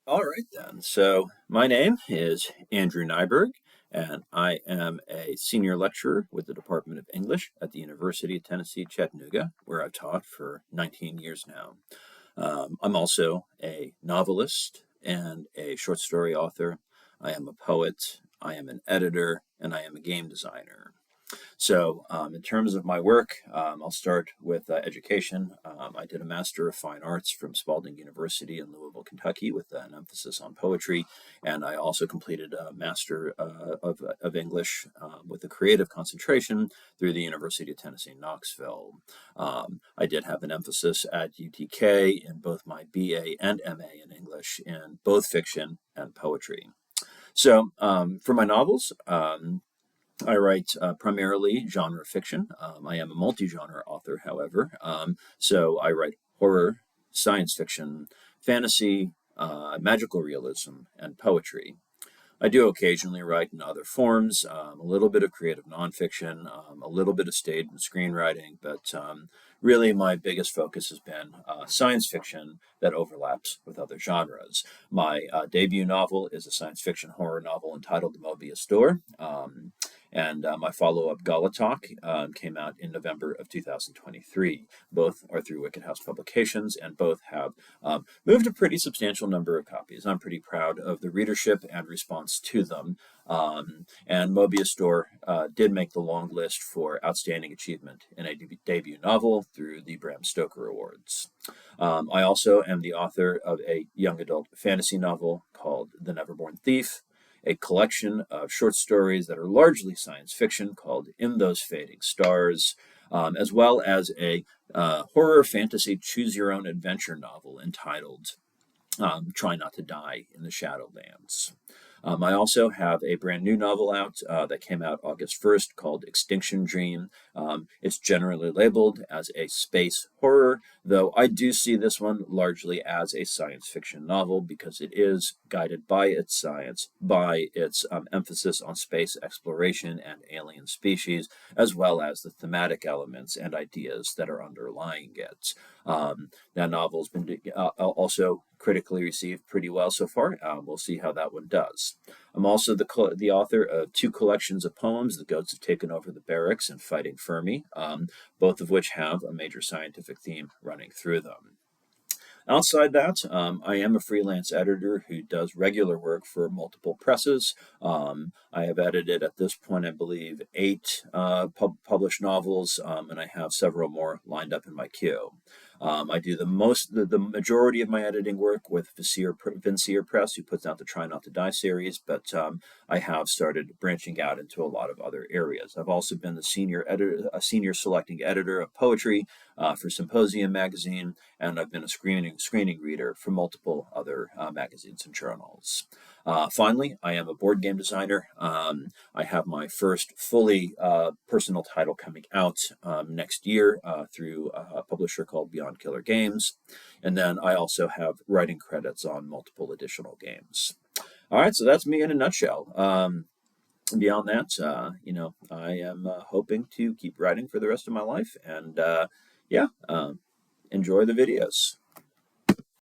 All right, then. So, my name is Andrew Nyberg, and I am a senior lecturer with the Department of English at the University of Tennessee, Chattanooga, where I've taught for 19 years now. I'm also a novelist and a short story author. I am a poet, I am an editor, and I am a game designer. So, in terms of my work, I'll start with education. I did a Master of Fine Arts from Spalding University in Louisville, Kentucky, with an emphasis on poetry. And I also completed a Master of English with a creative concentration through the University of Tennessee, Knoxville. I did have an emphasis at UTK in both my BA and MA in English in both fiction and poetry. So, for my novels, I write primarily genre fiction. I am a multi-genre author, however. So I write horror, science fiction, fantasy, magical realism, and poetry. I do occasionally write in other forms, a little bit of creative nonfiction, a little bit of stage and screenwriting, but really my biggest focus has been science fiction that overlaps with other genres. My debut novel is a science fiction horror novel entitled The Mobius Door. And my follow up Gala Talk came out in November of 2023. Both are through Wicked House Publications, and both have moved a pretty substantial number of copies. I'm pretty proud of the readership and response to them. And Mobius Door did make the long list for Outstanding Achievement in a debut novel through the Bram Stoker Awards. I also am the author of a young adult fantasy novel called The Neverborn Thief, a collection of short stories that are largely science fiction called In Those Fading Stars, as well as a horror fantasy choose your own adventure novel entitled Try Not to Die in the Shadowlands. I also have a brand new novel out that came out August 1st called Extinction Dream. It's generally labeled as a space horror, though I do see this one largely as a science fiction novel because it is guided by its science, by its emphasis on space exploration and alien species, as well as the thematic elements and ideas that are underlying it. That novel's been also critically received pretty well so far. We'll see how that one does. I'm also the author of two collections of poems, The Goats Have Taken Over the Barracks and Fighting Fermi, both of which have a major scientific theme running through them. Outside that, I am a freelance editor who does regular work for multiple presses. I have edited at this point, I believe, 8 published novels, and I have several more lined up in my queue. I do the majority of my editing work with Vincier Press, who puts out the Try Not to Die series, but I have started branching out into a lot of other areas. I've also been the a senior selecting editor of poetry for Symposium magazine, and I've been a screening reader for multiple other magazines and journals. Finally, I am a board game designer. I have my first fully personal title coming out next year through a publisher called Beyond Killer Games. And then I also have writing credits on multiple additional games. All right, so that's me in a nutshell. Beyond that, I am hoping to keep writing for the rest of my life. And yeah, enjoy the videos.